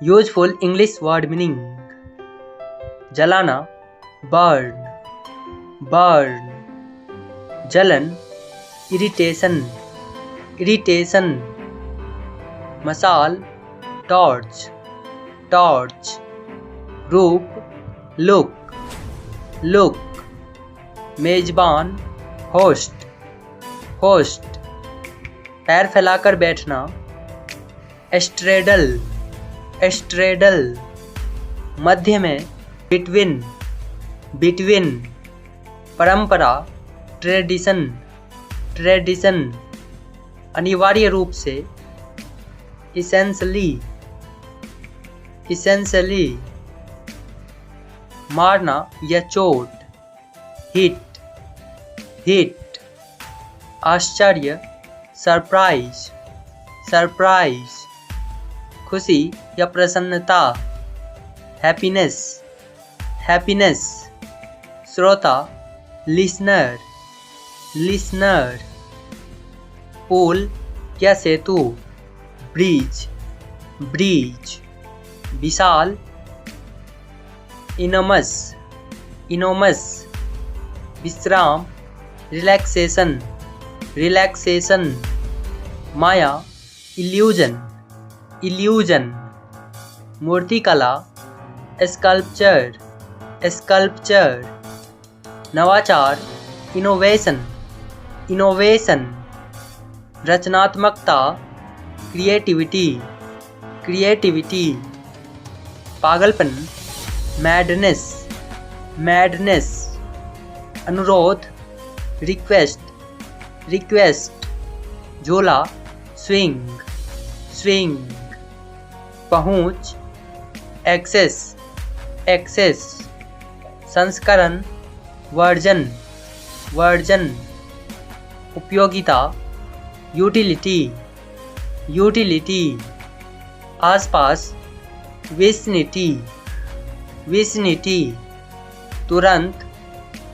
Useful English word meaning. जलाना burn, burn. जलन irritation, irritation. मसाल टॉर्च, टॉर्च। रूप लुक, लुक। मेजबान होस्ट, होस्ट। पैर फैलाकर बैठना एस्ट्रेडल, एस्ट्रेडल। मध्य में बिटवीन, बिटवीन। परंपरा ट्रेडिशन, ट्रेडिशन। अनिवार्य रूप से इसेंशली, इसेंशली। मारना या चोट हिट, हिट। आश्चर्य सरप्राइज, सरप्राइज। खुशी या प्रसन्नता हैप्पीनेस, हैप्पीनेस। श्रोता लिसनर, लिसनर। पुल या सेतु ब्रिज, ब्रिज। विशाल इनोमस, इनोमस। विश्राम रिलैक्सेशन, रिलैक्सेशन। माया इल्यूजन, इल्यूजन। मूर्तिकला स्कल्पचर, स्कल्पचर। नवाचार इनोवेशन, इनोवेशन। रचनात्मकता क्रिएटिविटी, क्रिएटिविटी। पागलपन मैडनेस, मैडनेस। अनुरोध रिक्वेस्ट, रिक्वेस्ट। झोला स्विंग, स्विंग। पहुंच एक्सेस, एक्सेस। संस्करण वर्जन, वर्जन। उपयोगिता यूटिलिटी, यूटिलिटी। आसपास विसिनिटी, विसिनिटी। तुरंत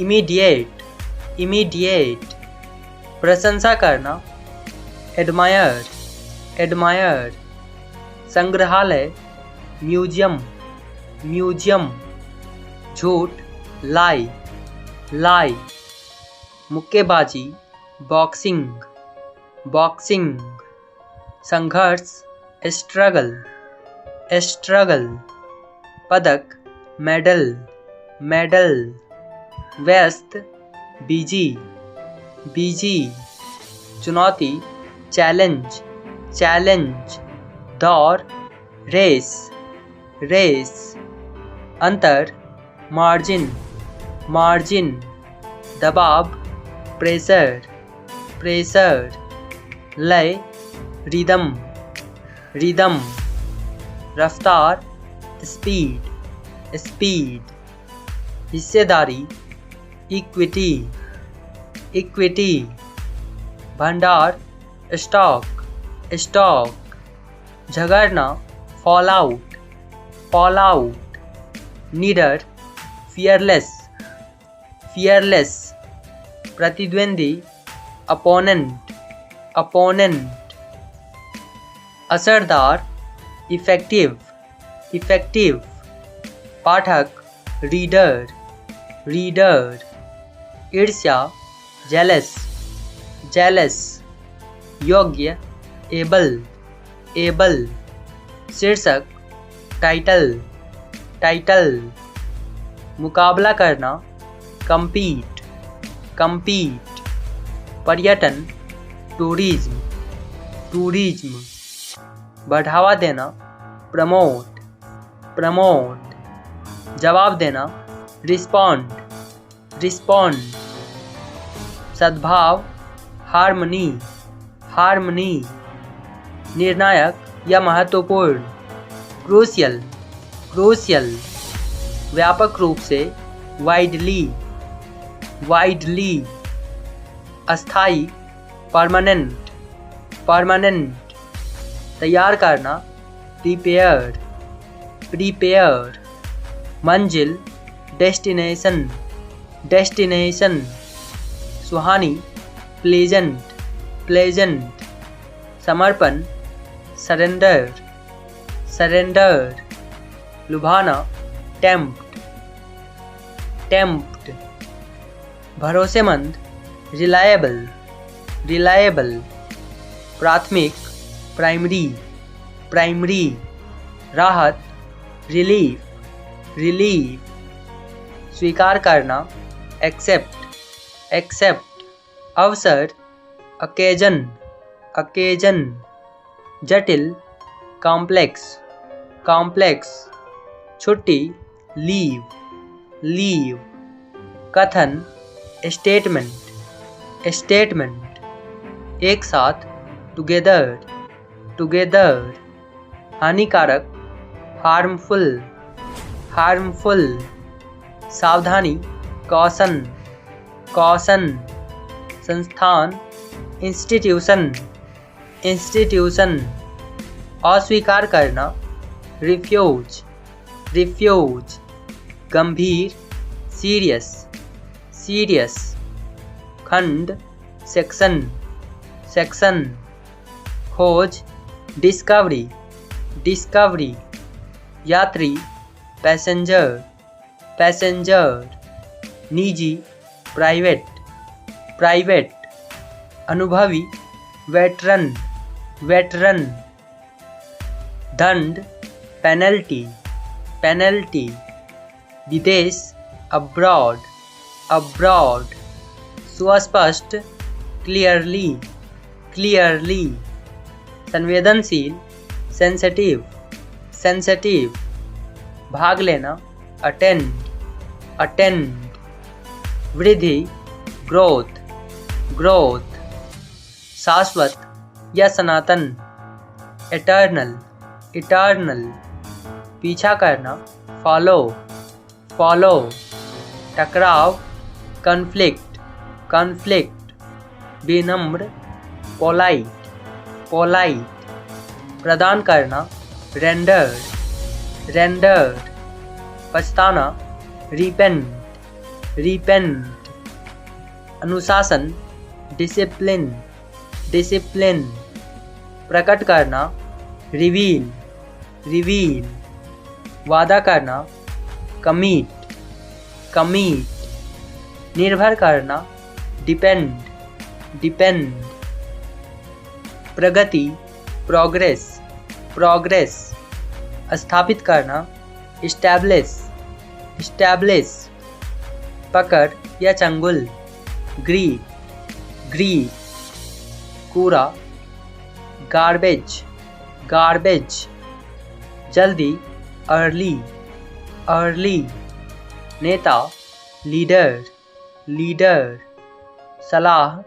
इमीडिएट, इमीडिएट। प्रशंसा करना एडमायर, एडमायर। संग्रहालय म्यूजियम, म्यूजियम। झूठ लाई, लाई। मुक्केबाजी बॉक्सिंग, बॉक्सिंग। संघर्ष स्ट्रगल, स्ट्रगल। पदक मेडल, मेडल। व्यस्त बिजी, बिजी। चुनौती चैलेंज, चैलेंज। दौड़ रेस, रेस। अंतर मार्जिन, मार्जिन। दबाव प्रेशर, प्रेशर। लय रिदम, रिदम। रफ्तार स्पीड, स्पीड। हिस्सेदारी इक्विटी, इक्विटी। भंडार स्टॉक, स्टॉक। झगड़ना फॉल आउट, फॉल आउट। निडर फियरलेस, फियरलेस। प्रतिद्वंदी अपोनेंट, अपोनेंट। असरदार इफेक्टिव, इफेक्टिव। पाठक रीडर, रीडर। ईर्ष्या जेलस, जेलस। योग्य एबल, एबल। शीर्षक टाइटल, टाइटल। मुकाबला करना compete, compete। पर्यटन टूरिज्म, टूरिज्म। बढ़ावा देना प्रमोट, प्रमोट। जवाब देना रिस्पॉन्ड, रिस्पॉन्ड। सद्भाव हार्मनी, हार्मनी। निर्णायक या महत्वपूर्ण क्रूशियल, क्रूशियल। व्यापक रूप से वाइडली, वाइडली। अस्थाई परमानेंट, परमानेंट। तैयार करना प्रिपेयर, प्रिपेयर। मंजिल डेस्टिनेशन, डेस्टिनेशन। सुहानी प्लेजेंट, प्लेजेंट। समर्पण सरेंडर, सरेंडर, लुभाना, टेम्प्ट, टेम्प्ट, भरोसेमंद, रिलायबल, रिलायबल, प्राथमिक, प्राइमरी, प्राइमरी, राहत, रिलीफ, रिलीफ, स्वीकार करना, एक्सेप्ट, एक्सेप्ट, अवसर, अकेजन, अकेजन, जटिल, कॉम्प्लेक्स, कॉम्प्लेक्स, छुट्टी, लीव, लीव, कथन, स्टेटमेंट, स्टेटमेंट, एक साथ, टुगेदर, टुगेदर, हानिकारक, हार्मफुल, हार्मफुल, सावधानी, कॉशन, कॉशन, संस्थान, इंस्टीट्यूशन, इंस्टीट्यूशन, अस्वीकार करना, रिफ्यूज, रिफ्यूज, गंभीर, सीरियस, सीरियस, खंड, सेक्शन, सेक्शन, खोज, डिस्कवरी, डिस्कवरी, यात्री, पैसेंजर, पैसेंजर, निजी, प्राइवेट, प्राइवेट, अनुभवी, वेटरन, वेटरन, दंड, पेनल्टी, पेनल्टी, विदेश, अब्रॉड, अब्रॉड, सुस्पष्ट, क्लियरली, क्लियरली, संवेदनशील, सेंसिटिव, सेंसिटिव, भाग लेना, अटेंड, अटेंड, वृद्धि, ग्रोथ, ग्रोथ, शाश्वत या सनातन, एटर्नल, इटर्नल, पीछा करना, फॉलो, फॉलो, टकराव, कॉन्फ्लिक्ट, कॉन्फ्लिक्ट, विनम्र, पोलाइट, पोलाइट, प्रदान करना, रेंडर, रेंडर, पछताना, रिपेंट, रिपेंट, अनुशासन, डिसिप्लिन, डिसिप्लिन, प्रकट करना, रिवील, रिवील, वादा करना, कमिट, कमिट, निर्भर करना, डिपेंड, डिपेंड, प्रगति, प्रोग्रेस, प्रोग्रेस, स्थापित करना, इस्टेब्लिश, इस्टेब्लिश, पकड़ या चंगुल, ग्रीप, ग्रीप, कूड़ा, गार्बेज, गार्बेज, जल्दी, अर्ली, अर्ली, नेता, लीडर, लीडर, सलाह,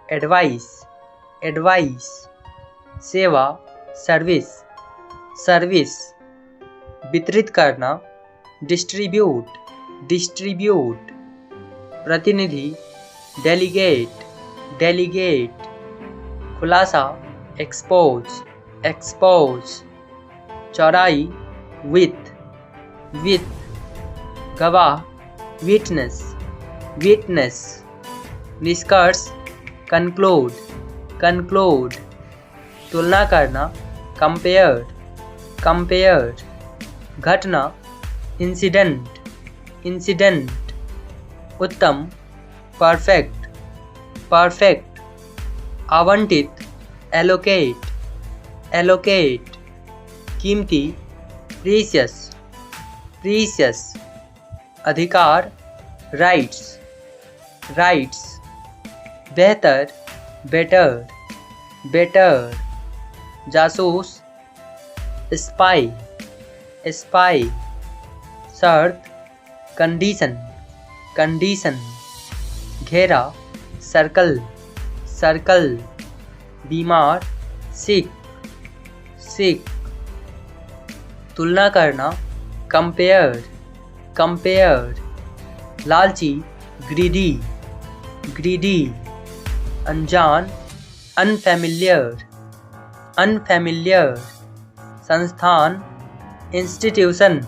एडवाइस, एडवाइस, सेवा, सर्विस, सर्विस, वितरित करना, डिस्ट्रीब्यूट, डिस्ट्रीब्यूट, प्रतिनिधि, डेलीगेट, डेलीगेट, खुलासा, एक्सपोज, एक्सपोज, चौड़ाई, विथ, विथ, गवाह, विटनेस, विटनेस, निष्कर्ष, कंक्लूड, कंक्लूड, तुलना करना, कंपेयर, कंपेयर, घटना, इंसिडेंट, इंसिडेंट, उत्तम, परफेक्ट, परफेक्ट, आवंटित, एलोकेट, एलोकेट, कीमती, प्रीशियस, प्रीशियस, अधिकार, राइट्स, राइट्स, बेहतर, बेटर, बेटर, जासूस, स्पाई, स्पाई, शर्त, कंडीशन, कंडीशन, घेरा, सर्कल, सर्कल, बीमार, सिक, सिक, तुलना करना, कंपेयर, कंपेयर, लालची, ग्रीडी, ग्रीडी, अनजान, अनफैमिलियर, अनफैमिलियर, संस्थान, इंस्टीट्यूशन,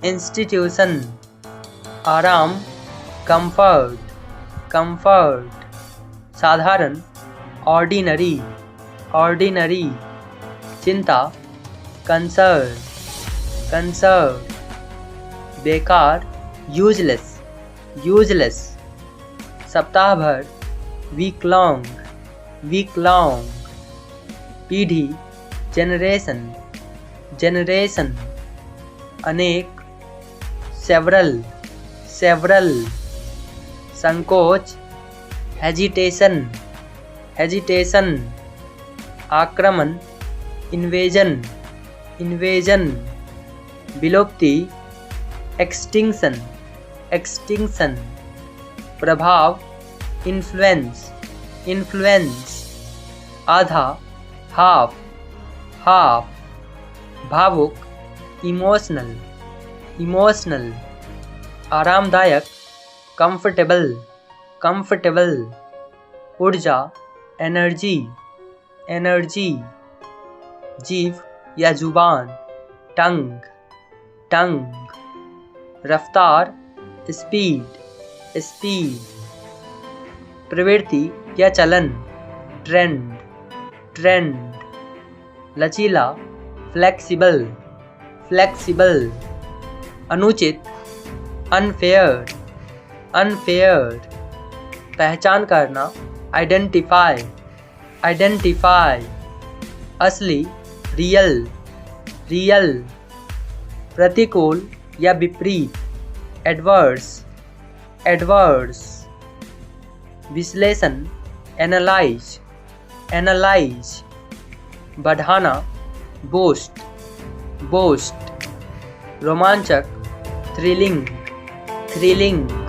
इंस्टीट्यूशन, आराम, कंफर्ट, कंफर्ट, साधारण, ऑर्डिनरी, ऑर्डिनरी, चिंता, कंसर्न, कंसर्न। बेकार, यूजलेस, यूजलेस। सप्ताह भर, वीक लॉन्ग, वीक लॉन्ग। पीढ़ी, जनरेशन, जनरेशन। अनेक, सेवरल, सेवरल। संकोच, हेजिटेशन, हेजिटेशन। आक्रमण, इन्वेजन, इन्वेजन। विलुप्ति, एक्सटिंक्शन, एक्सटिंक्शन। प्रभाव, इन्फ्लुएंस, इन्फ्लुएंस। आधा, हाफ, हाफ। भावुक, इमोशनल, इमोशनल। आरामदायक, कंफर्टेबल, कंफर्टेबल। ऊर्जा, एनर्जी, एनर्जी। जीभ या जुबान, टंग, टंग। रफ्तार, स्पीड, स्पीड। प्रवृत्ति या चलन, ट्रेंड, ट्रेंड। लचीला, फ्लेक्सिबल, फ्लेक्सिबल। अनुचित, अनफेयर, अनफेयर। पहचान करना, आइडेंटिफाई, आइडेंटिफाई। असली, रियल, रियल। प्रतिकूल या विपरीत, एडवर्स, एडवर्स। विश्लेषण, एनालाइज, एनालाइज। बढ़ाना, बोस्ट, बोस्ट। रोमांचक, थ्रिलिंग, थ्रिलिंग।